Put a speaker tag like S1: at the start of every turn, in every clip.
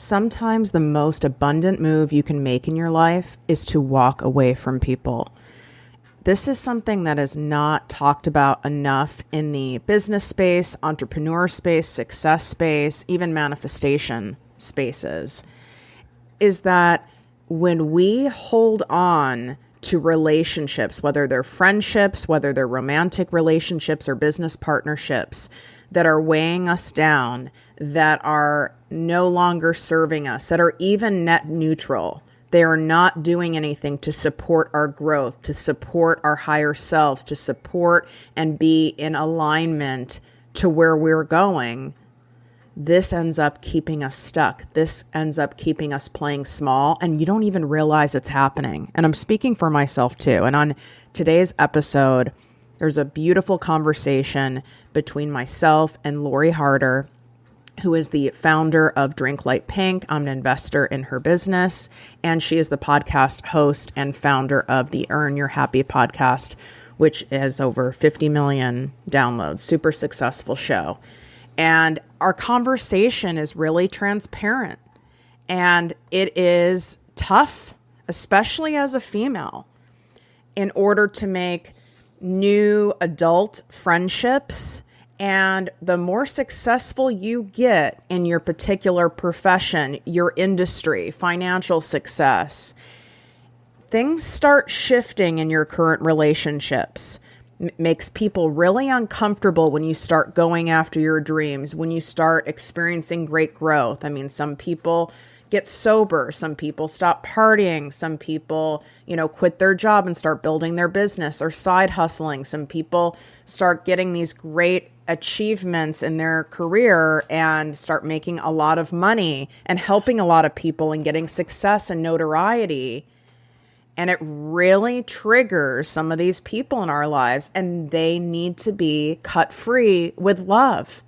S1: Sometimes the most abundant move you can make in your life is to walk away from people. This is something that is not talked about enough in the business space, entrepreneur space, success space, even manifestation spaces, is that when we hold on to relationships, whether they're friendships, whether they're romantic relationships or business partnerships that are weighing us down, that are no longer serving us, that are even net neutral. They are not doing anything to support our growth, to support our higher selves, to support and be in alignment to where we're going. This ends up keeping us stuck. This ends up keeping us playing small, and you don't even realize it's happening. And I'm speaking for myself too. And on today's episode, there's a beautiful conversation between myself and Lori Harder, who is the founder of Drink Light Pink. I'm an investor in her business, and she is the podcast host and founder of the Earn Your Happy podcast, which has over 50 million downloads. Super successful show. And our conversation is really transparent, and it is tough, especially as a female, in order to make new adult friendships. And the more successful you get in your particular profession, your industry, financial success, things start shifting in your current relationships. Makes people really uncomfortable when you start going after your dreams, when you start experiencing great growth. I mean, some people get sober, some people stop partying, some people, quit their job and start building their business or side hustling. Some people start getting these great achievements in their career and start making a lot of money and helping a lot of people and getting success and notoriety. And it really triggers some of these people in our lives, and they need to be cut free with love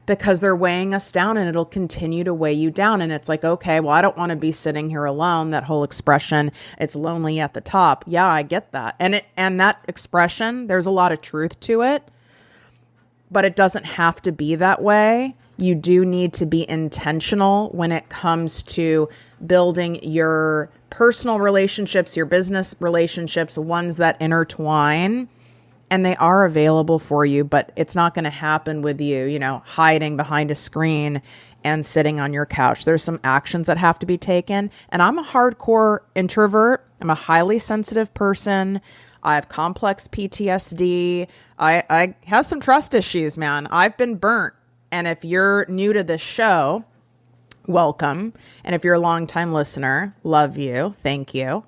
S1: because they're weighing us down, and it'll continue to weigh you down. And it's like, okay, well, I don't want to be sitting here alone. That whole expression, it's lonely at the top. Yeah, I get that. And that expression, there's a lot of truth to it, but it doesn't have to be that way. You do need to be intentional when it comes to building your personal relationships, your business relationships, ones that intertwine, and they are available for you, but it's not going to happen with you, hiding behind a screen and sitting on your couch. There's some actions that have to be taken. And I'm a hardcore introvert. I'm a highly sensitive person. I have complex PTSD. I have some trust issues, man. I've been burnt. And if you're new to this show, welcome. And if you're a longtime listener, love you. Thank you.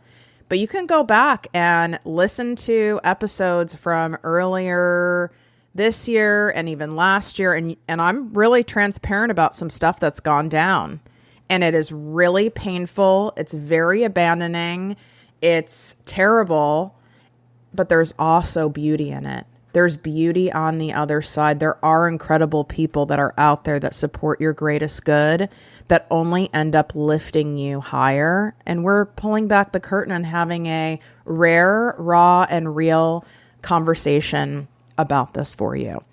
S1: But you can go back and listen to episodes from earlier this year and even last year. And I'm really transparent about some stuff that's gone down. And it is really painful. It's very abandoning. It's terrible. But there's also beauty in it. There's beauty on the other side. There are incredible people that are out there that support your greatest good, that only end up lifting you higher. And we're pulling back the curtain and having a rare, raw, and real conversation about this for you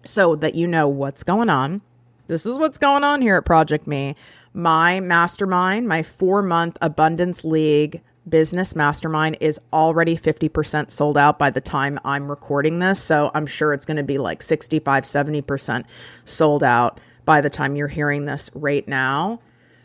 S1: so that you know what's going on. This is what's going on here at ProjectME. My mastermind, my 4-month Abundance League business mastermind is already 50% sold out by the time I'm recording this. So I'm sure it's going to be like 65, 70% sold out by the time you're hearing this right now.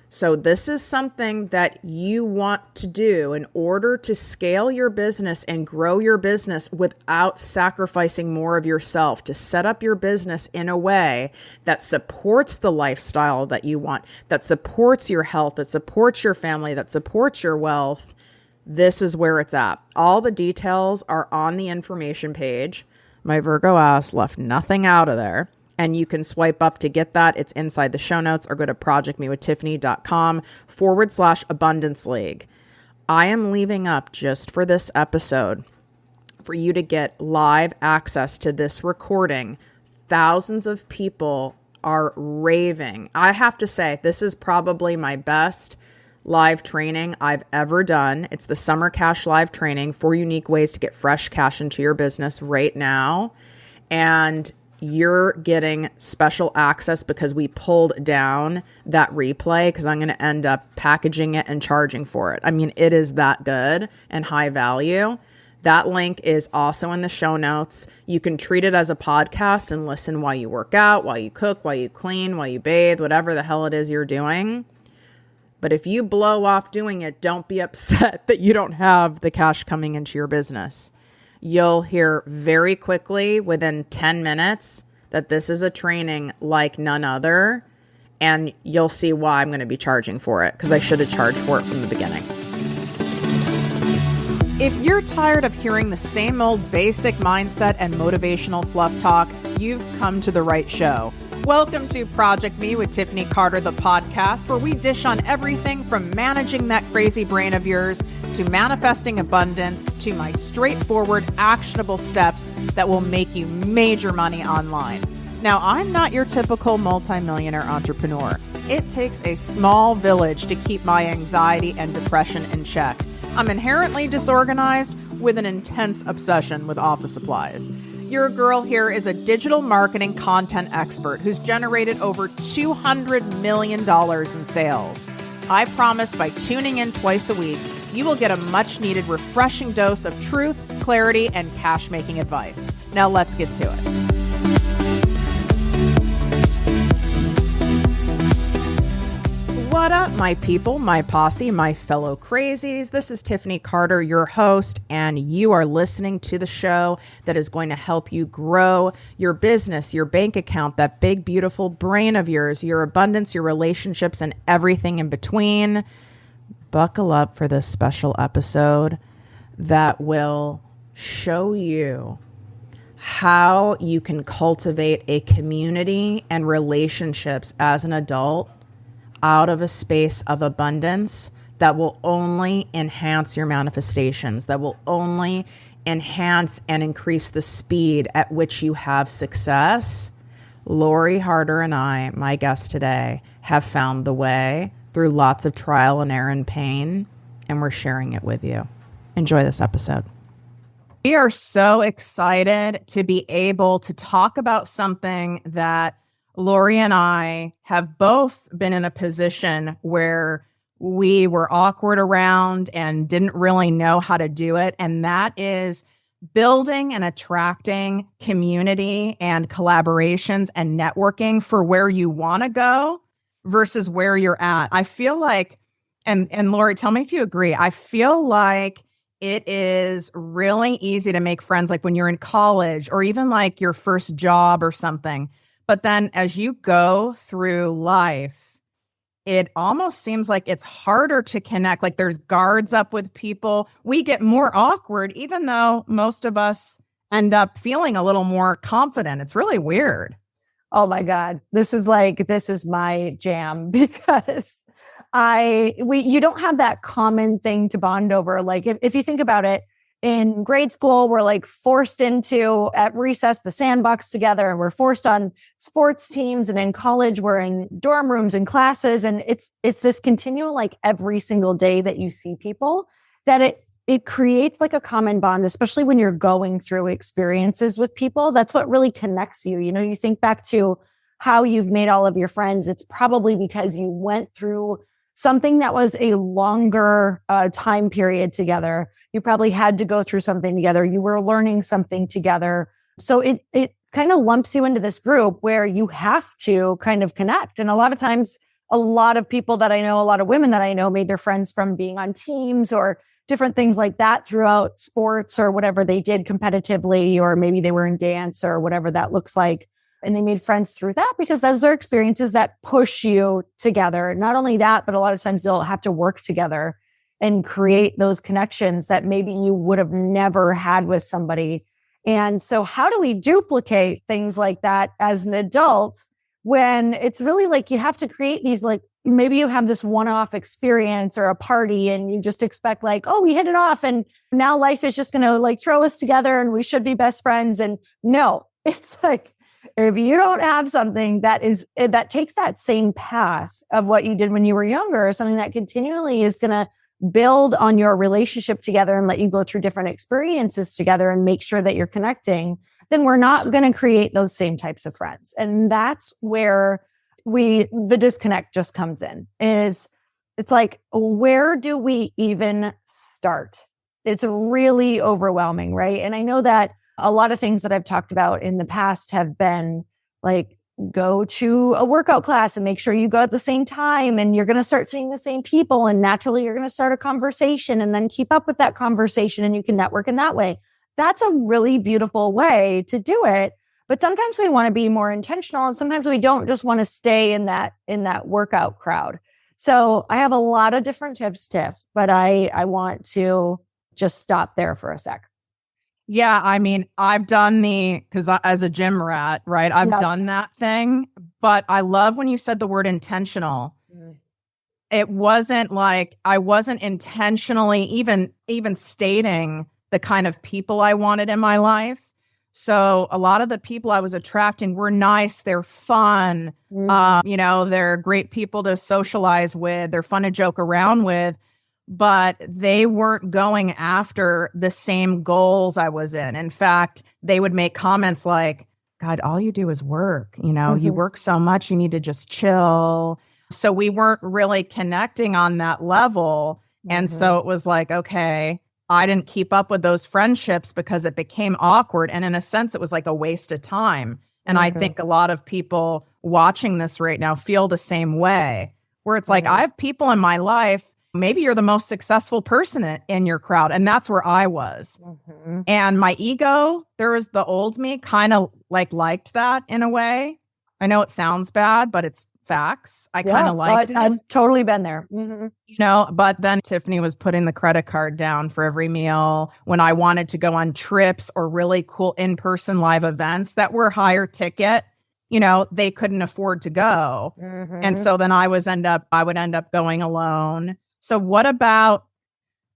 S1: So this is something that you want to do in order to scale your business and grow your business without sacrificing more of yourself, to set up your business in a way that supports the lifestyle that you want, that supports your health, that supports your family, that supports your wealth. This is where it's at. All the details are on the information page. My Virgo ass left nothing out of there. And you can swipe up to get that. It's inside the show notes, or go to projectmewithtiffany.com/abundance league. I am leaving up just for this episode for you to get live access to this recording. Thousands of people are raving. I have to say, this is probably my best live training I've ever done. It's the Summer Cash Live Training, 4 unique ways to get fresh cash into your business right now. And you're getting special access because we pulled down that replay because I'm going to end up packaging it and charging for it. I mean, it is that good and high value. That link is also in the show notes. You can treat it as a podcast and listen while you work out, while you cook, while you clean, while you bathe, whatever the hell it is you're doing. But if you blow off doing it, don't be upset that you don't have the cash coming into your business. You'll hear very quickly within 10 minutes that this is a training like none other, and you'll see why I'm going to be charging for it, because I should have charged for it from the beginning. If you're tired of hearing the same old basic mindset and motivational fluff talk, you've come to the right show. Welcome to Project Me with Tiffany Carter, the podcast, where we dish on everything from managing that crazy brain of yours to manifesting abundance to my straightforward, actionable steps that will make you major money online. Now, I'm not your typical multimillionaire entrepreneur. It takes a small village to keep my anxiety and depression in check. I'm inherently disorganized with an intense obsession with office supplies. Your girl here is a digital marketing content expert who's generated over $200 million in sales. I promise by tuning in twice a week, you will get a much needed refreshing dose of truth, clarity, and cash-making advice. Now let's get to it. What up, my people, my posse, my fellow crazies? This is Tiffany Carter, your host, and you are listening to the show that is going to help you grow your business, your bank account, that big, beautiful brain of yours, your abundance, your relationships, and everything in between. Buckle up for this special episode that will show you how you can cultivate a community and relationships as an adult out of a space of abundance that will only enhance your manifestations, that will only enhance and increase the speed at which you have success. Lori Harder and I, my guest today, have found the way through lots of trial and error and pain, and we're sharing it with you. Enjoy this episode. We are so excited to be able to talk about something that Lori and I have both been in a position where we were awkward around and didn't really know how to do it. And that is building and attracting community and collaborations and networking for where you want to go versus where you're at. I feel like, and Lori, tell me if you agree, I feel like it is really easy to make friends like when you're in college or even like your first job or something. But then as you go through life, it almost seems like it's harder to connect. Like there's guards up with people. We get more awkward, even though most of us end up feeling a little more confident. It's really weird.
S2: Oh my God. This is my jam because you don't have that common thing to bond over. Like if you think about it, in grade school, we're like forced into at recess, the sandbox together, and we're forced on sports teams. And in college, we're in dorm rooms and classes. And it's this continual, like every single day that you see people, that it creates like a common bond, especially when you're going through experiences with people. That's what really connects you. You know, you think back to how you've made all of your friends. It's probably because you went through something that was a longer time period together. You probably had to go through something together. You were learning something together. So it kind of lumps you into this group where you have to kind of connect. And a lot of times, a lot of people that I know, a lot of women that I know made their friends from being on teams or different things like that throughout sports or whatever they did competitively, or maybe they were in dance or whatever that looks like. And they made friends through that because those are experiences that push you together. Not only that, but a lot of times they'll have to work together and create those connections that maybe you would have never had with somebody. And so how do we duplicate things like that as an adult when it's really like you have to create these, like maybe you have this one-off experience or a party and you just expect like, oh, we hit it off and now life is just going to like throw us together and we should be best friends. And no, it's like, If you don't have something that takes that same path of what you did when you were younger, something that continually is going to build on your relationship together and let you go through different experiences together and make sure that you're connecting, then we're not going to create those same types of friends. And that's where the disconnect just comes in. It's like, where do we even start? It's really overwhelming, right? And I know that a lot of things that I've talked about in the past have been like, go to a workout class and make sure you go at the same time, and you're going to start seeing the same people, and naturally you're going to start a conversation and then keep up with that conversation, and you can network in that way. That's a really beautiful way to do it. But sometimes we want to be more intentional, and sometimes we don't just want to stay in that workout crowd. So I have a lot of different tips, but I want to just stop there for a sec.
S3: Yeah, I mean, I've done because as a gym rat, right? I've done that thing, but I love when you said the word intentional. It wasn't like I wasn't intentionally even stating the kind of people I wanted in my life. So a lot of the people I was attracting were nice. They're fun. They're great people to socialize with. They're fun to joke around with. But they weren't going after the same goals I was in. In fact, they would make comments like, God, all you do is work. You work so much, you need to just chill. So we weren't really connecting on that level. And so it was like, okay, I didn't keep up with those friendships because it became awkward. And in a sense, it was like a waste of time. And I think a lot of people watching this right now feel the same way, where it's like, I have people in my life. Maybe you're the most successful person in your crowd. And that's where I was. And my ego, there was the old me kind of liked that in a way. I know it sounds bad, but it's facts. I kind of liked it.
S2: I've totally been there.
S3: But then Tiffany was putting the credit card down for every meal when I wanted to go on trips or really cool in-person live events that were higher ticket. They couldn't afford to go. And so then I would end up going alone. So what about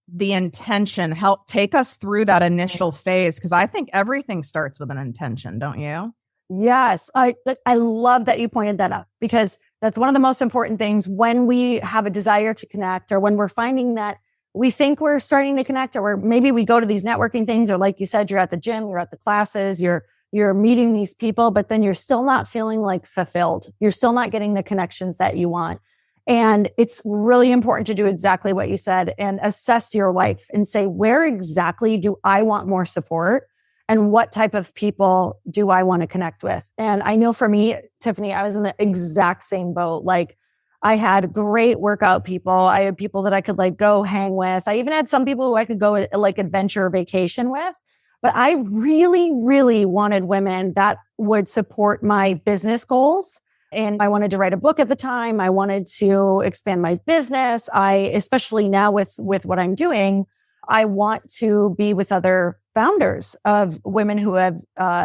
S3: the intention? Help take us through that initial phase, because I think everything starts with an intention, don't you?
S2: Yes. I love that you pointed that out, because that's one of the most important things when we have a desire to connect, or when we're finding that we think we're starting to connect, or maybe we go to these networking things, or like you said, you're at the gym, you're at the classes, you're meeting these people, but then you're still not feeling like fulfilled. You're still not getting the connections that you want. And it's really important to do exactly what you said and assess your life and say, where exactly do I want more support? And what type of people do I want to connect with? And I know for me, Tiffany, I was in the exact same boat. Like, I had great workout people. I had people that I could go hang with. I even had some people who I could go adventure vacation with. But I really, really wanted women that would support my business goals. And I wanted to write a book at the time. I wanted to expand my business. Especially now with what I'm doing, I want to be with other founders of women who have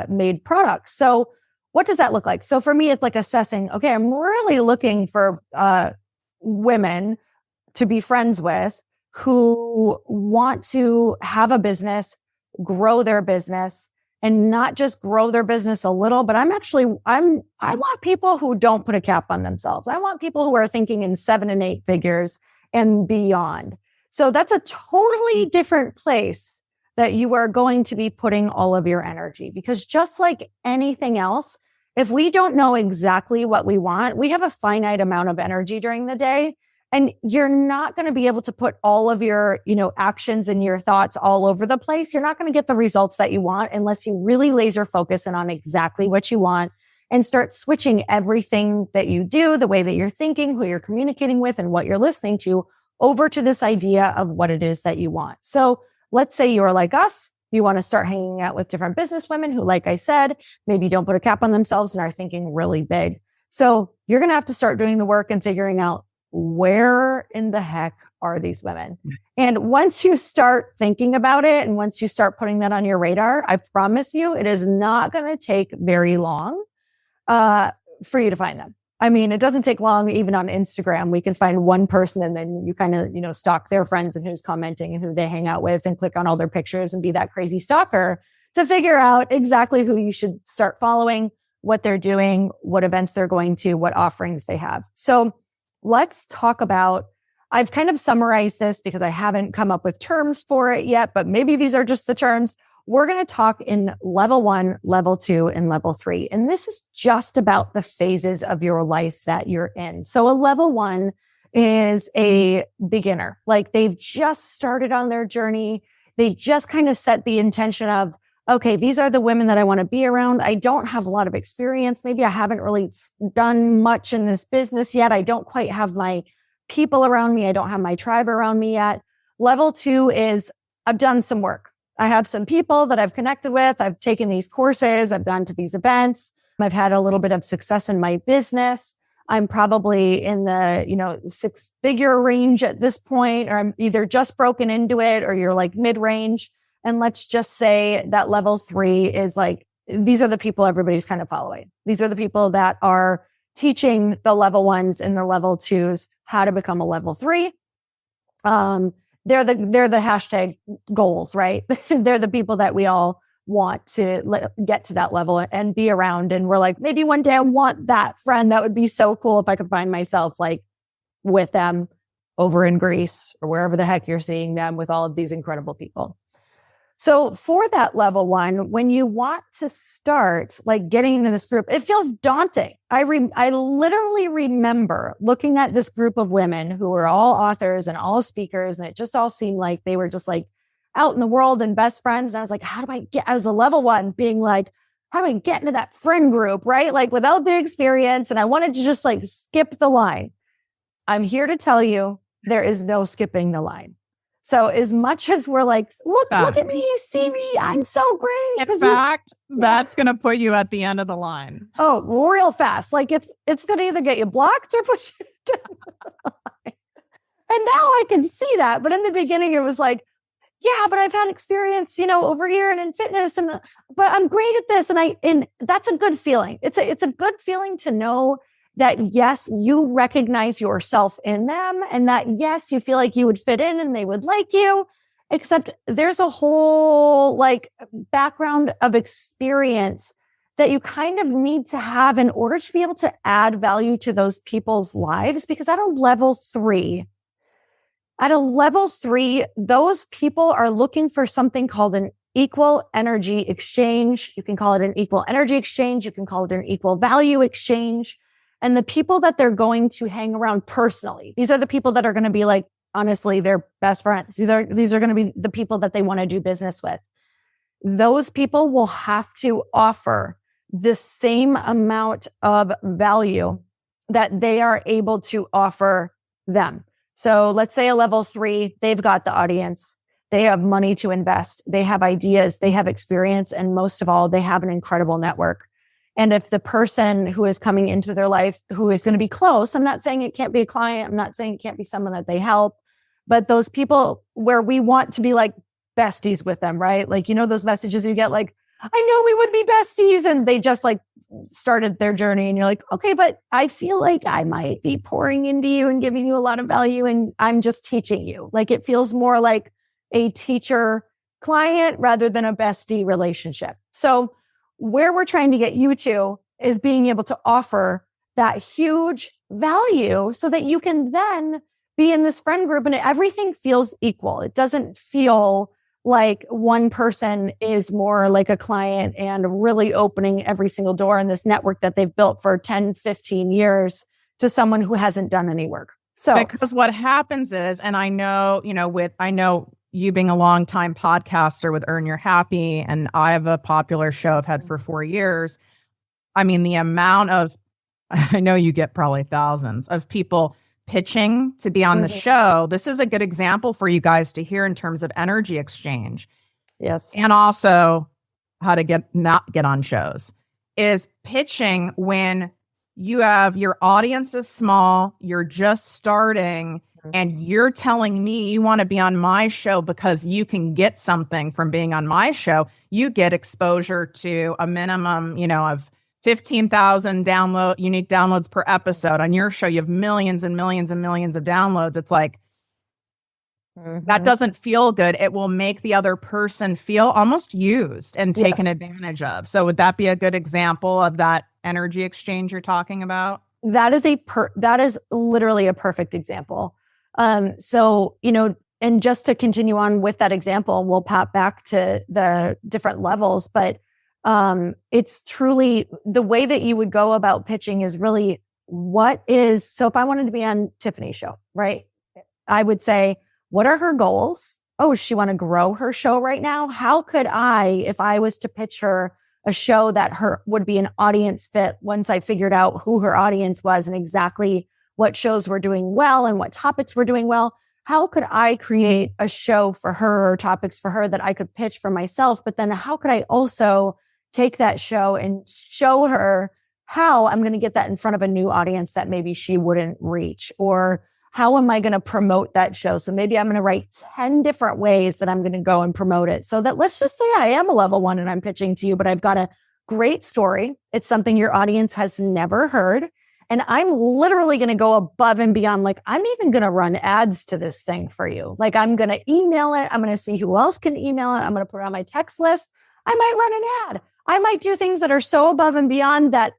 S2: made products. So what does that look like? So for me, it's like assessing, okay, I'm really looking for women to be friends with who want to have a business, grow their business, and not just grow their business a little, but I want people who don't put a cap on themselves. I want people who are thinking in 7 and 8 figures and beyond. So that's a totally different place that you are going to be putting all of your energy, because just like anything else, if we don't know exactly what we want, we have a finite amount of energy during the day. And you're not going to be able to put all of your, actions and your thoughts all over the place. You're not going to get the results that you want unless you really laser focus in on exactly what you want and start switching everything that you do, the way that you're thinking, who you're communicating with, and what you're listening to over to this idea of what it is that you want. So let's say you're like us. You want to start hanging out with different business women who, like I said, maybe don't put a cap on themselves and are thinking really big. So you're going to have to start doing the work and figuring out, where in the heck are these women? And once you start thinking about it, and once you start putting that on your radar, I promise you, it is not going to take very long for you to find them. I mean, it doesn't take long. Even on Instagram, we can find one person and then you kind of, stalk their friends and who's commenting and who they hang out with and click on all their pictures and be that crazy stalker to figure out exactly who you should start following, what they're doing, what events they're going to, what offerings they have. So let's talk about, I've kind of summarized this because I haven't come up with terms for it yet, but maybe these are just the terms. We're going to talk in level 1, level 2, and level 3. And this is just about the phases of your life that you're in. So a level 1 is a beginner. Like they've just started on their journey. They just kind of set the intention of, okay, these are the women that I want to be around. I don't have a lot of experience. Maybe I haven't really done much in this business yet. I don't quite have my people around me. I don't have my tribe around me yet. Level 2 is I've done some work. I have some people that I've connected with. I've taken these courses. I've gone to these events. I've had a little bit of success in my business. I'm probably in the, 6-figure range at this point, or I'm either just broken into it or you're like mid-range. And let's just say that level 3 is like, these are the people everybody's kind of following. These are the people that are teaching the level 1s and the level 2s how to become a level 3. They're the hashtag goals, right? They're the people that we all want to get to that level and be around. And we're like, maybe one day I want that friend. That would be so cool if I could find myself like with them over in Greece or wherever the heck you're seeing them with all of these incredible people. So for that level 1, when you want to start like getting into this group, it feels daunting. I literally remember looking at this group of women who were all authors and all speakers, and it just all seemed like they were just like out in the world and best friends. And I was like, I was a level 1 being like, how do I get into that friend group? Right? Like without the experience. And I wanted to just like skip the line. I'm here to tell you there is no skipping the line. So as much as we're like, look at me, see me, I'm so great.
S3: In fact, that's going to put you at the end of the line.
S2: Oh, real fast. Like it's going to either get you blocked or put you down. And now I can see that. But in the beginning, it was like, yeah, but I've had experience, over here and in fitness, but I'm great at this. And that's a good feeling. It's a good feeling to know that yes, you recognize yourself in them, and that yes, you feel like you would fit in and they would like you, except there's a whole like background of experience that you kind of need to have in order to be able to add value to those people's lives. Because at a level 3, those people are looking for something called an equal energy exchange. You can call it an equal energy exchange. You can call it an equal value exchange. And the people that they're going to hang around personally, these are the people that are going to be like, honestly, their best friends. These are going to be the people that they want to do business with. Those people will have to offer the same amount of value that they are able to offer them. So let's say a level 3, they've got the audience. They have money to invest. They have ideas. They have experience. And most of all, they have an incredible network. And if the person who is coming into their life, who is going to be close, I'm not saying it can't be a client. I'm not saying it can't be someone that they help, but those people where we want to be like besties with them, right? Like, those messages you get like, I know we would be besties. And they just like started their journey and you're like, okay, but I feel like I might be pouring into you and giving you a lot of value. And I'm just teaching you. Like it feels more like a teacher client rather than a bestie relationship. So where we're trying to get you to is being able to offer that huge value so that you can then be in this friend group and everything feels equal. It doesn't feel like one person is more like a client and really opening every single door in this network that they've built for 10, 15 years to someone who hasn't done any work. So
S3: because what happens is, and I know you being a longtime podcaster with Earn Your Happy, and I have a popular show I've had for 4 years. I mean, the amount of, I know you get probably thousands of people pitching to be on the show. This is a good example for you guys to hear in terms of energy exchange.
S2: Yes.
S3: And also how to not get on shows is pitching when you have your audience is small, you're just starting, and you're telling me you want to be on my show because you can get something from being on my show. You get exposure to a minimum, of 15,000 unique downloads per episode. On your show, you have millions and millions and millions of downloads. It's like, that doesn't feel good. It will make the other person feel almost used and taken advantage of. So would that be a good example of that energy exchange you're talking about?
S2: That is literally a perfect example. So, and just to continue on with that example, we'll pop back to the different levels, but it's truly the way that you would go about pitching is really so if I wanted to be on Tiffany's show, right? I would say, what are her goals? Oh, does she want to grow her show right now? How could if I was to pitch her a show that would be an audience fit once I figured out who her audience was and exactly what shows were doing well and what topics were doing well, how could I create a show for her or topics for her that I could pitch for myself? But then how could I also take that show and show her how I'm going to get that in front of a new audience that maybe she wouldn't reach? Or how am I going to promote that show? So maybe I'm going to write 10 different ways that I'm going to go and promote it. So that let's just say I am a level 1 and I'm pitching to you, but I've got a great story. It's something your audience has never heard. And I'm literally going to go above and beyond. Like, I'm even going to run ads to this thing for you. Like, I'm going to email it. I'm going to see who else can email it. I'm going to put it on my text list. I might run an ad. I might do things that are so above and beyond that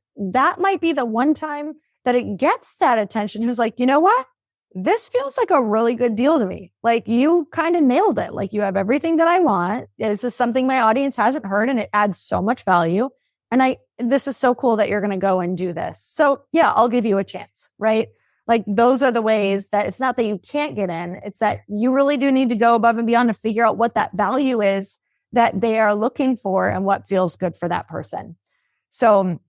S2: might be the one time that it gets that attention. Who's like, you know what? This feels like a really good deal to me. Like, you kind of nailed it. Like, you have everything that I want. This is something my audience hasn't heard and it adds so much value. And this is so cool that you're going to go and do this. So yeah, I'll give you a chance, right? Like, those are the ways that it's not that you can't get in. It's that you really do need to go above and beyond to figure out what that value is that they are looking for and what feels good for that person. So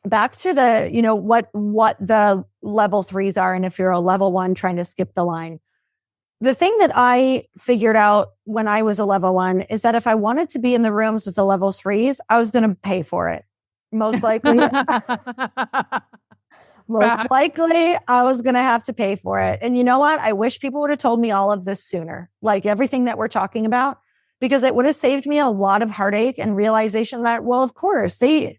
S2: back to the, what the level 3s are. And if you're a level 1 trying to skip the line, the thing that I figured out when I was a level 1 is that if I wanted to be in the rooms with the level 3s, I was going to pay for it. Most likely, I was going to have to pay for it. And you know what? I wish people would have told me all of this sooner, like everything that we're talking about, because it would have saved me a lot of heartache and realization that, well, of course, they,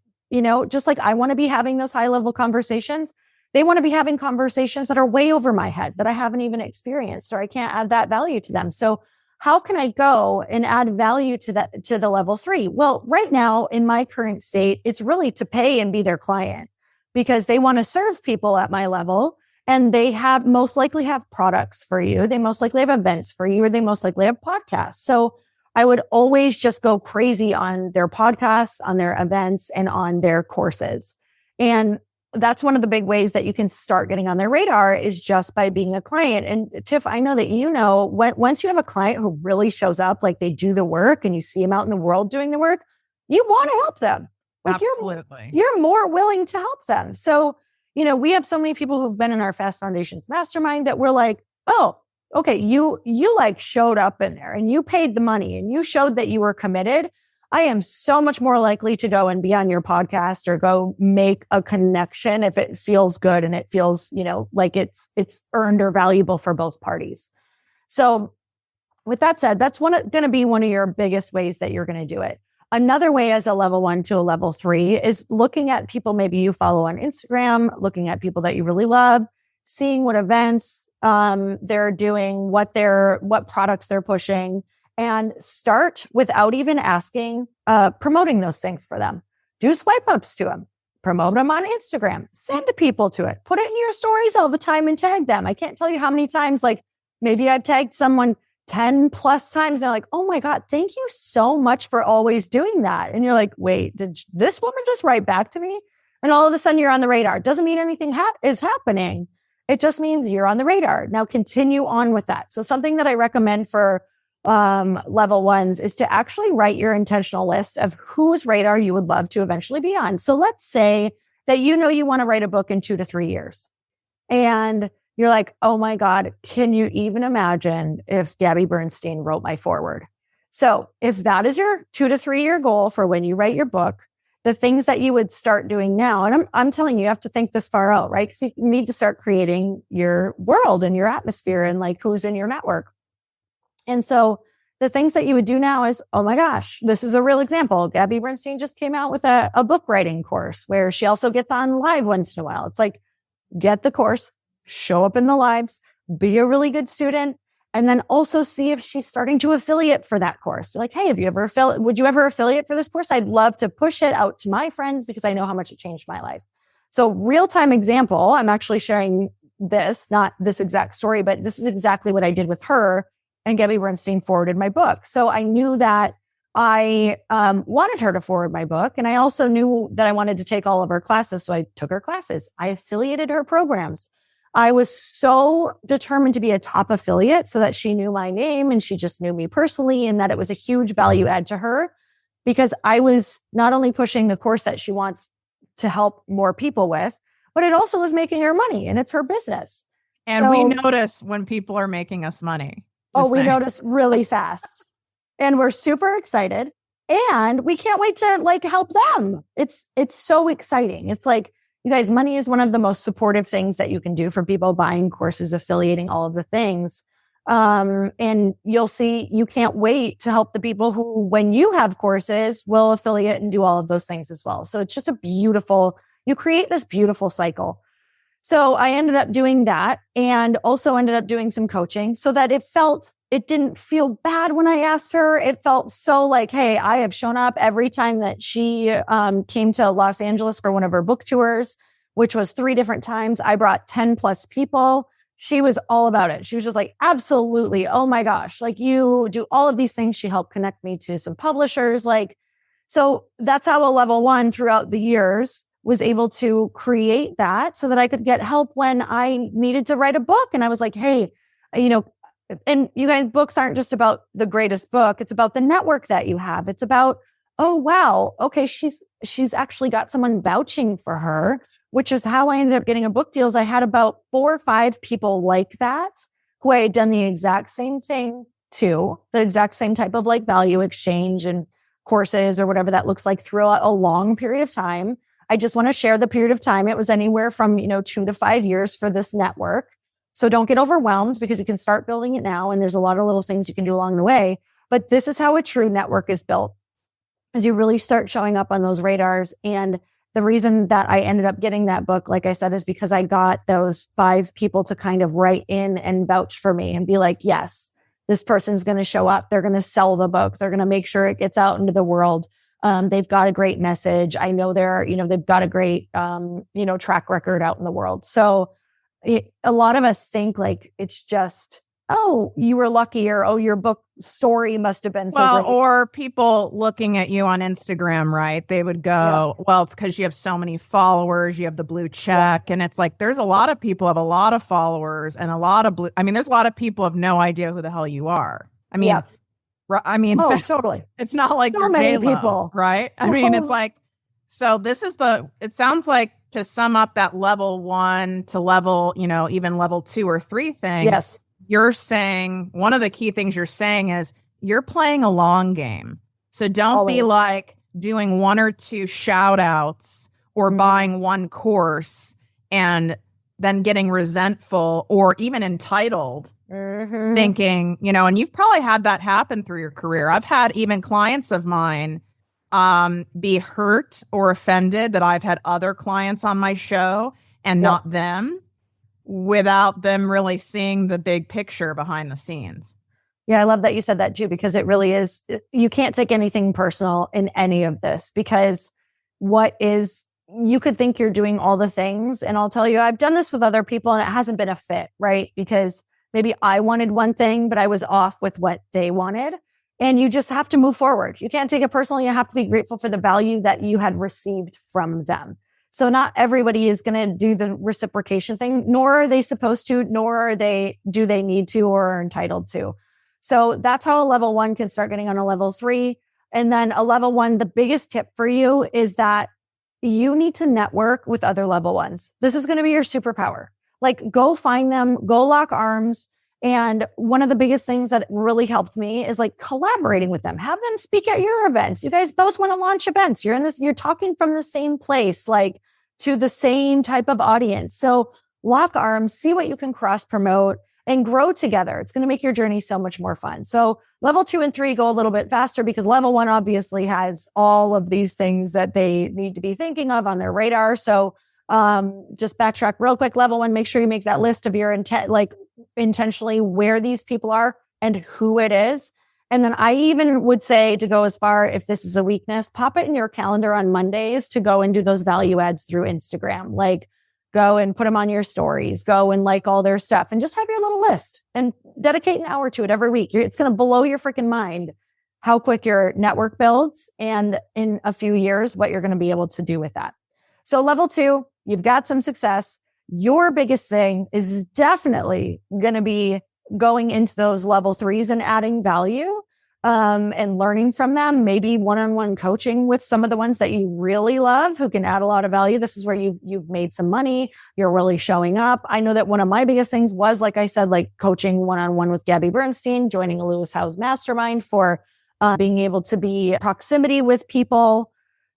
S2: just like I want to be having those high level conversations, they want to be having conversations that are way over my head that I haven't even experienced, or I can't add that value to them. So how can I go and add value to the level 3? Well, right now in my current state, it's really to pay and be their client, because they want to serve people at my level, and they most likely have products for you. They most likely have events for you, or they most likely have podcasts. So I would always just go crazy on their podcasts, on their events, and on their courses. And that's one of the big ways that you can start getting on their radar, is just by being a client. And Tiff, I know that once you have a client who really shows up, like they do the work and you see them out in the world doing the work, you want to help them. Like,
S3: absolutely.
S2: You're more willing to help them. So, we have so many people who've been in our Fast Foundations mastermind that we're like, oh, okay, you like showed up in there and you paid the money and you showed that you were committed. I am so much more likely to go and be on your podcast or go make a connection if it feels good and it feels, like it's earned or valuable for both parties. So with that said, that's going to be one of your biggest ways that you're going to do it. Another way as a level 1 to a level 3 is looking at people maybe you follow on Instagram, looking at people that you really love, seeing what events they're doing, what products they're pushing, and start without even asking, promoting those things for them. Do swipe ups to them, promote them on Instagram, send people to it, put it in your stories all the time and tag them. I can't tell you how many times, like maybe I've tagged someone 10 plus times. They're like, oh my God, thank you so much for always doing that. And you're like, wait, did this woman just write back to me? And all of a sudden you're on the radar. Doesn't mean anything is happening. It just means you're on the radar. Now continue on with that. So something that I recommend for level 1s is to actually write your intentional list of whose radar you would love to eventually be on. So let's say that you want to write a book in 2 to 3 years. And you're like, oh my God, can you even imagine if Gabby Bernstein wrote my foreword? So if that is your 2 to 3 year goal for when you write your book, the things that you would start doing now, and I'm telling you have to think this far out, right? Because you need to start creating your world and your atmosphere and like who's in your network. And so the things that you would do now is, oh my gosh, this is a real example. Gabby Bernstein just came out with a book writing course where she also gets on live once in a while. It's like, get the course, show up in the lives, be a really good student, And then also see if she's starting to affiliate for that course. Like, hey, would you ever affiliate for this course? I'd love to push it out to my friends because I know how much it changed my life. So real-time example, I'm actually sharing this, not this exact story, but this is exactly what I did with her. And Gabby Bernstein forwarded my book. So I knew that I wanted her to forward my book. And I also knew that I wanted to take all of her classes. So I took her classes. I affiliated her programs. I was so determined to be a top affiliate so that she knew my name and she just knew me personally and that it was a huge value add to her because I was not only pushing the course that she wants to help more people with, but it also was making her money and it's her business.
S3: And we notice when people are making us money.
S2: We notice really fast and we're super excited and we can't wait to like help them. It's so exciting. It's like, you guys, money is one of the most supportive things that you can do for people buying courses, affiliating, all of the things. And you'll see, you can't wait to help the people who, when you have courses, will affiliate and do all of those things as well. So it's just you create this beautiful cycle. So I ended up doing that and also ended up doing some coaching so that it didn't feel bad when I asked her. It felt so like, hey, I have shown up every time that she came to Los Angeles for one of her book tours, which was 3 different times. I brought 10 plus people. She was all about it. She was just like, absolutely. Oh my gosh. Like you do all of these things. She helped connect me to some publishers. So that's how a level 1 throughout the years was able to create that so that I could get help when I needed to write a book. And I was like, hey, and you guys, books aren't just about the greatest book. It's about the network that you have. It's about, oh, wow. Okay. She's actually got someone vouching for her, which is how I ended up getting a book deal. I had about 4 or 5 people like that who I had done the exact same thing to, the exact same type of like value exchange and courses or whatever that looks like throughout a long period of time. I just want to share the period of time. It was anywhere from, 2 to 5 years for this network. So don't get overwhelmed because you can start building it now. And there's a lot of little things you can do along the way. But this is how a true network is built, as you really start showing up on those radars. And the reason that I ended up getting that book, like I said, is because I got those 5 people to kind of write in and vouch for me and be like, yes, this person's going to show up. They're going to sell the book. They're going to make sure it gets out into the world. They've got a great message. I know they've got a great, track record out in the world. So a lot of us think like it's just, oh, you were lucky, or, oh, your book story must have been so great.
S3: Or people looking at you on Instagram, right? They would go, well, it's because you have so many followers, you have the blue check. And it's like, there's a lot of people who have a lot of followers and a lot of there's a lot of people who have no idea who the hell you are.
S2: Totally.
S3: It's not like
S2: so
S3: you're
S2: many
S3: J-Lo,
S2: people,
S3: right? It's like, so it sounds like, to sum up that level 1 to level, even level 2 or 3 thing.
S2: Yes.
S3: You're saying, one of the key things you're saying is you're playing a long game. So don't be like doing 1 or 2 shout outs or buying 1 course and then getting resentful or even entitled, thinking, and you've probably had that happen through your career. I've had even clients of mine be hurt or offended that I've had other clients on my show and not them, without them really seeing the big picture behind the scenes.
S2: Yeah, I love that you said that too, because it really is, you can't take anything personal in any of this, because you could think you're doing all the things. And I'll tell you, I've done this with other people and it hasn't been a fit, right? Because maybe I wanted one thing, but I was off with what they wanted. And you just have to move forward. You can't take it personally. You have to be grateful for the value that you had received from them. So not everybody is going to do the reciprocation thing, nor are they supposed to, nor do they need to or are entitled to. So that's how a level 1 can start getting on a level 3. And then a level 1, the biggest tip for you is that you need to network with other level 1s. This is going to be your superpower. Like, go find them, go lock arms. And one of the biggest things that really helped me is like collaborating with them. Have them speak at your events. You guys both want to launch events. You're talking from the same place, like to the same type of audience. So lock arms, see what you can cross promote and grow together. It's going to make your journey so much more fun. So level 2 and 3 go a little bit faster because level 1 obviously has all of these things that they need to be thinking of on their radar. So just backtrack real quick. Level 1, make sure you make that list of your intent, like intentionally where these people are and who it is. And then I even would say to go as far, if this is a weakness, pop it in your calendar on Mondays to go and do those value adds through Instagram. Like go and put them on your stories, go and like all their stuff and just have your little list and dedicate an hour to it every week. It's going to blow your freaking mind how quick your network builds and in a few years, what you're going to be able to do with that. So level 2, you've got some success. Your biggest thing is definitely going to be going into those level 3s and adding value, and learning from them, maybe one-on-one coaching with some of the ones that you really love who can add a lot of value. This is where you've made some money. You're really showing up. I know that one of my biggest things was, like I said, like coaching one-on-one with Gabby Bernstein, joining a Lewis Howes mastermind for being able to be proximity with people.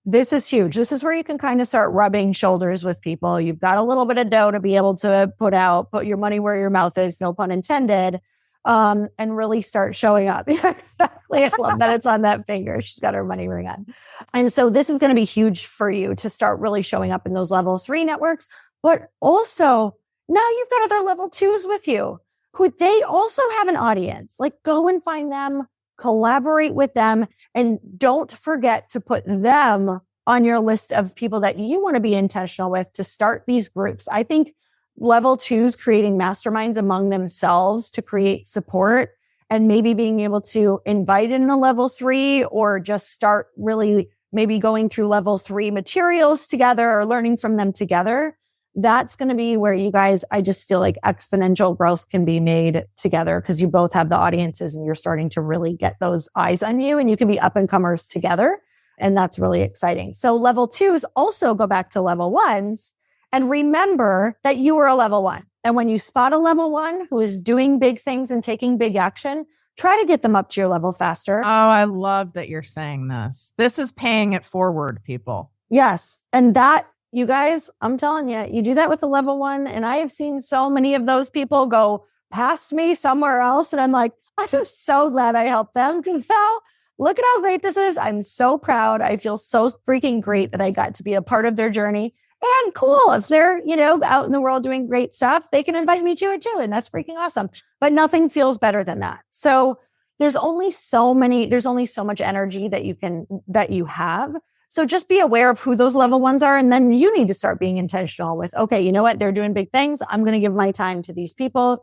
S2: This is huge. This is where you can kind of start rubbing shoulders with people. You've got a little bit of dough to be able to put your money where your mouth is, no pun intended, and really start showing up. Exactly. I love that it's on that finger. She's got her money ring on. And so this is going to be huge for you to start really showing up in those level 3 networks. But also now you've got other level 2s with you who they also have an audience. Like go and find them, collaborate with them, and don't forget to put them on your list of people that you want to be intentional with to start these groups. I think level 2s creating masterminds among themselves to create support and maybe being able to invite in a level 3 or just start really maybe going through level 3 materials together or learning from them together. That's going to be where you guys, I just feel like exponential growth can be made together because you both have the audiences and you're starting to really get those eyes on you and you can be up and comers together. And that's really exciting. So level 2s also go back to level 1s and remember that you are a level 1. And when you spot a level 1 who is doing big things and taking big action, try to get them up to your level faster.
S3: Oh, I love that you're saying this. This is paying it forward, people.
S2: Yes. And that, you guys, I'm telling you, you do that with a level 1. And I have seen so many of those people go past me somewhere else. And I'm like, I'm so glad I helped them because now look at how great this is. I'm so proud. I feel so freaking great that I got to be a part of their journey. And cool, if they're, out in the world doing great stuff, they can invite me to it too. And that's freaking awesome. But nothing feels better than that. So there's only so much energy that you have. So just be aware of who those level 1s are. And then you need to start being intentional with, okay, you know what? They're doing big things. I'm going to give my time to these people.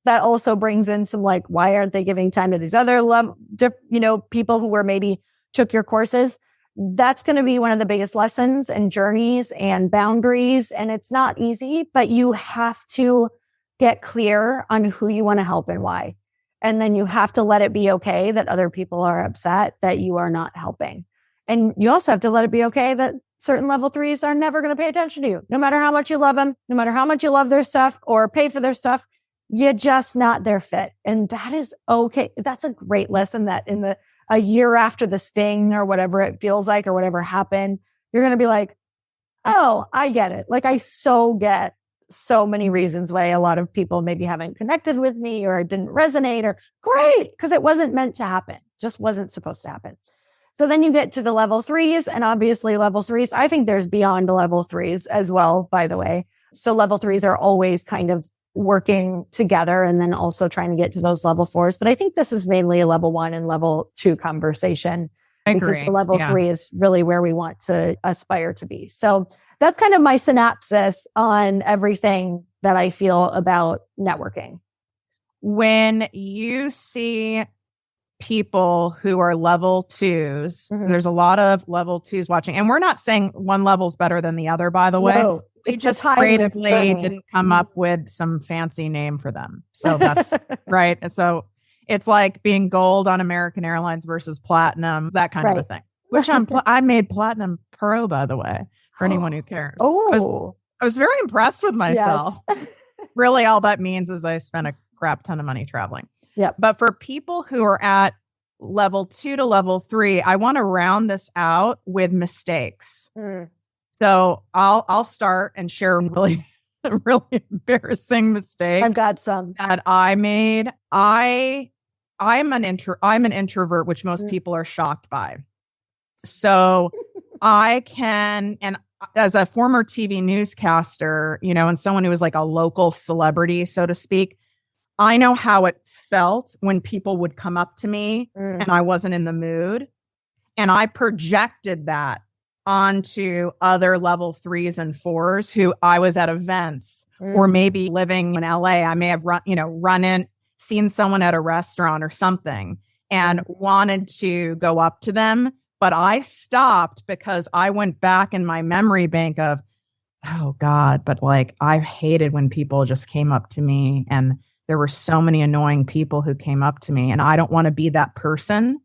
S2: That also brings in some why aren't they giving time to these other people who were maybe took your courses? That's going to be one of the biggest lessons and journeys and boundaries. And it's not easy, but you have to get clear on who you want to help and why. And then you have to let it be okay that other people are upset that you are not helping. And you also have to let it be okay that certain level 3s are never going to pay attention to you. No matter how much you love them, no matter how much you love their stuff or pay for their stuff, you're just not their fit. And that is okay. That's a great lesson that a year after the sting or whatever it feels like or whatever happened, you're going to be like, oh, I get it. I so get so many reasons why a lot of people maybe haven't connected with me or didn't resonate or great, because it wasn't meant to happen. Just wasn't supposed to happen. So then you get to the level 3s and obviously level 3s. I think there's beyond level 3s as well, by the way. So level 3s are always kind of working together and then also trying to get to those level 4s. But I think this is mainly a level 1 and level 2 conversation.
S3: I
S2: because
S3: agree.
S2: the level 3 is really where we want to aspire to be. So that's kind of my synopsis on everything that I feel about networking.
S3: When you see people who are level 2s, there's a lot of level 2s watching. And we're not saying one level's better than the other, by the way.
S2: No,
S3: we just creatively didn't come up with some fancy name for them. So that's right. And so it's like being gold on American Airlines versus platinum, that kind of a thing. Which I made platinum pro, by the way, for anyone who cares.
S2: Oh,
S3: I was very impressed with myself. Yes. Really, all that means is I spent a crap ton of money traveling.
S2: Yep.
S3: But for people who are at level 2 to level 3, I want to round this out with mistakes. So I'll start and share a really embarrassing mistake.
S2: I've got some
S3: that I made. I'm an introvert, which most people are shocked by. So I can, and as a former TV newscaster, and someone who was like a local celebrity, so to speak, I know how it felt when people would come up to me and I wasn't in the mood. And I projected that onto other level 3s and 4s who I was at events or maybe living in LA. I may have run in, seen someone at a restaurant or something and wanted to go up to them. But I stopped because I went back in my memory bank of, oh God, but like I hated when people just came up to me and there were so many annoying people who came up to me and I don't want to be that person.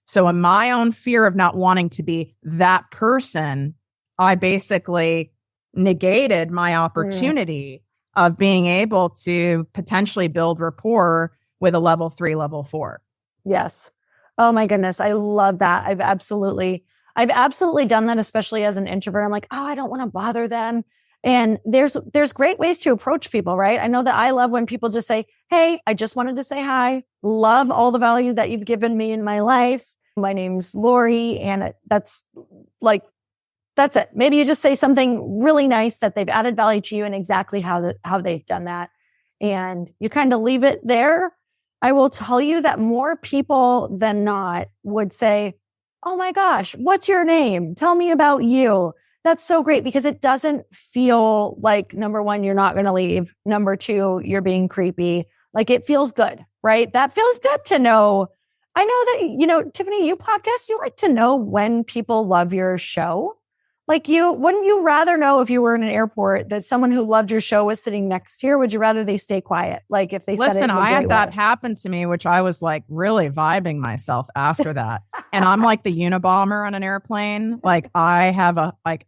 S3: So in my own fear of not wanting to be that person, I basically negated my opportunity of being able to potentially build rapport with a level 3, level 4.
S2: Yes. Oh my goodness. I love that. I've absolutely done that, especially as an introvert. I'm like, oh, I don't want to bother them. And there's great ways to approach people, right? I know that I love when people just say, hey, I just wanted to say hi. Love all the value that you've given me in my life. My name's Lori. And that's it. Maybe you just say something really nice that they've added value to you and exactly how they've done that. And you kind of leave it there. I will tell you that more people than not would say, oh my gosh, what's your name? Tell me about you. That's so great because it doesn't feel like, number one, you're not going to leave. Number two, you're being creepy. Like it feels good, right? That feels good to know. I know that, Tiffany, you podcast, you like to know when people love your show. Like wouldn't you rather know if you were in an airport that someone who loved your show was sitting next to you, or would you rather they stay quiet? Like if they said it.
S3: Listen, I had that happen to me, which I was like really vibing myself after that. And I'm like the Unabomber on an airplane. Like I have I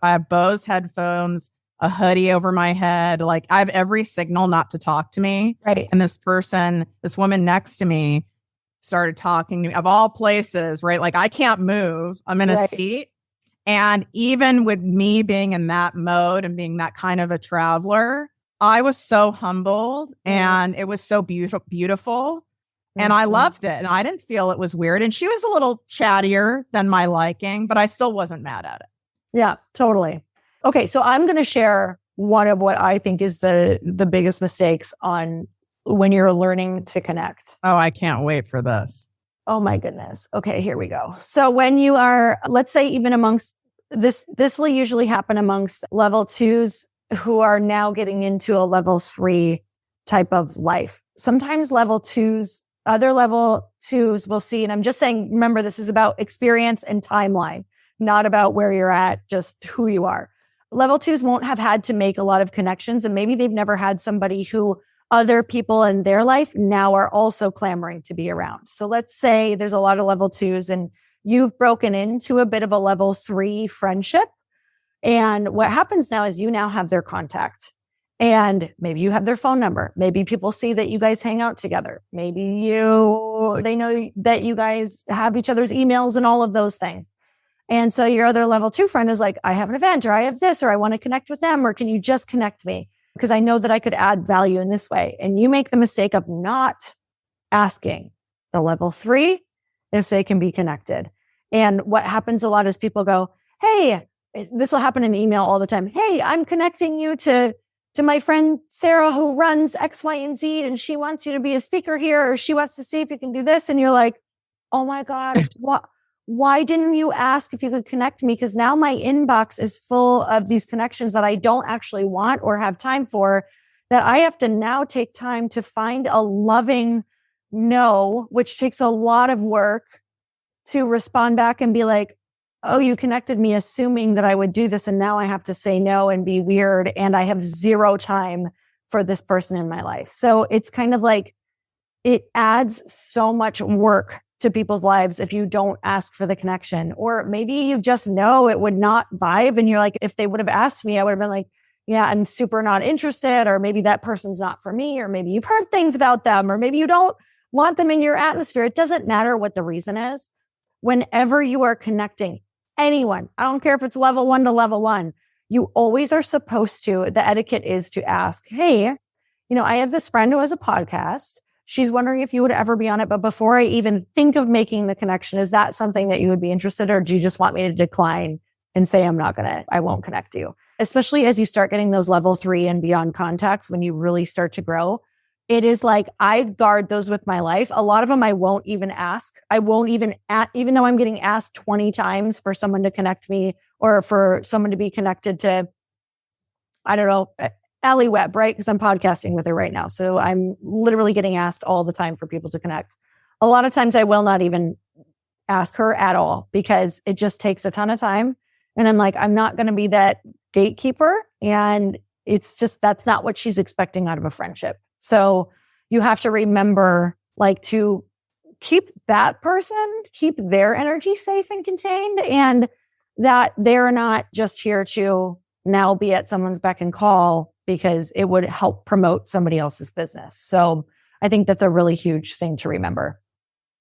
S3: have Bose headphones, a hoodie over my head. Like I have every signal not to talk to me.
S2: Right.
S3: And this woman next to me started talking to me of all places, right? Like I can't move. I'm in a seat. And even with me being in that mode and being that kind of a traveler, I was so humbled and it was so beautiful. And I loved it. And I didn't feel it was weird. And she was a little chattier than my liking, but I still wasn't mad at it.
S2: Yeah, totally. Okay. So I'm going to share one of what I think is the biggest mistakes on when you're learning to connect.
S3: Oh, I can't wait for this.
S2: Oh my goodness. Okay, here we go. So when you are, let's say even amongst this will usually happen amongst level 2s who are now getting into a level 3 type of life. Sometimes other level 2s will see, and I'm just saying, remember, this is about experience and timeline, not about where you're at, just who you are. Level 2s won't have had to make a lot of connections, and maybe they've never had somebody who other people in their life now are also clamoring to be around. So let's say there's a lot of level 2s and you've broken into a bit of a level 3 friendship. And what happens now is you now have their contact and maybe you have their phone number. Maybe people see that you guys hang out together. Maybe they know that you guys have each other's emails and all of those things. And so your other level 2 friend is like, I have an event or I have this, or I want to connect with them, or can you just connect me? Because I know that I could add value in this way. And you make the mistake of not asking the level 3 if they can be connected. And what happens a lot is people go, hey, this will happen in email all the time. Hey, I'm connecting you to my friend Sarah who runs X, Y, and Z, and she wants you to be a speaker here, or she wants to see if you can do this. And you're like, oh my God, why didn't you ask if you could connect me? Because now my inbox is full of these connections that I don't actually want or have time for, that I have to now take time to find a loving no, which takes a lot of work to respond back and be like, oh, you connected me assuming that I would do this. And now I have to say no and be weird. And I have zero time for this person in my life. So it's kind of like, it adds so much work to people's lives if you don't ask for the connection. Or maybe you just know it would not vibe. And you're like, if they would have asked me, I would have been like, yeah, I'm super not interested. Or maybe that person's not for me. Or maybe you've heard things about them. Or maybe you don't want them in your atmosphere. It doesn't matter what the reason is. Whenever you are connecting anyone, I don't care if it's level 1 to level 1, you always are supposed to, the etiquette is to ask, hey, I have this friend who has a podcast. She's wondering if you would ever be on it. But before I even think of making the connection, is that something that you would be interested in? Or do you just want me to decline and say, I won't connect you? Especially as you start getting those level 3 and beyond contacts, when you really start to grow, it is like, I guard those with my life. A lot of them I won't even ask. I won't even, even though I'm getting asked 20 times for someone to connect me or for someone to be connected to, I don't know, Allie Webb, right? Because I'm podcasting with her right now. So I'm literally getting asked all the time for people to connect. A lot of times I will not even ask her at all because it just takes a ton of time. And I'm like, I'm not going to be that gatekeeper. And it's just, that's not what she's expecting out of a friendship. So you have to remember, like, to keep that person, keep their energy safe and contained, and that they're not just here to now be at someone's beck and call because it would help promote somebody else's business. So I think that's a really huge thing to remember.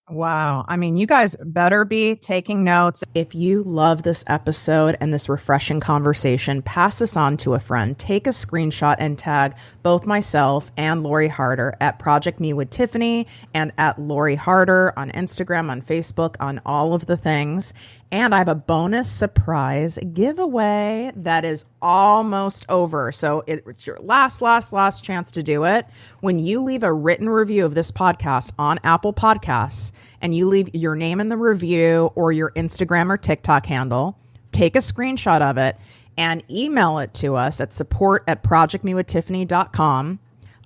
S3: Wow. I mean, you guys better be taking notes.
S1: If you love this episode and this refreshing conversation, pass this on to a friend. Take a screenshot and tag both myself and Lori Harder at ProjectME with Tiffany and at Lori Harder on Instagram, on Facebook, on all of the things. And I have a bonus surprise giveaway that is almost over. So it's your last chance to do it. When you leave a written review of this podcast on Apple Podcasts and you leave your name in the review or your Instagram or TikTok handle, take a screenshot of it and email it to us at support@projectmewithtiffany.com.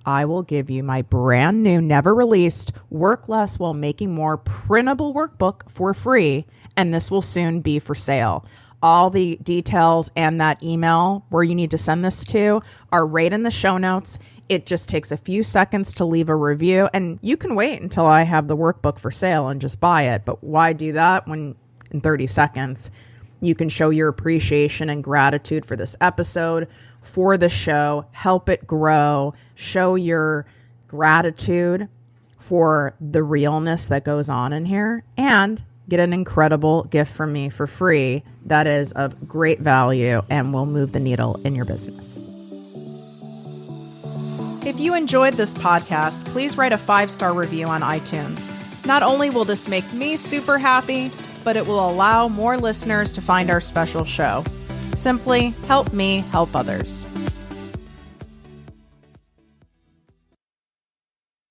S1: I will give you my brand new, never released, Work Less While Making More printable workbook for free. And this will soon be for sale. All the details and that email where you need to send this to are right in the show notes. It just takes a few seconds to leave a review, and you can wait until I have the workbook for sale and just buy it. But why do that when in 30 seconds you can show your appreciation and gratitude for this episode, for the show, help it grow, show your gratitude for the realness that goes on in here, and get an incredible gift from me for free that is of great value and will move the needle in your business.
S3: If you enjoyed this podcast, please write a 5-star review on iTunes. Not only will this make me super happy, but it will allow more listeners to find our special show. Simply help me help others.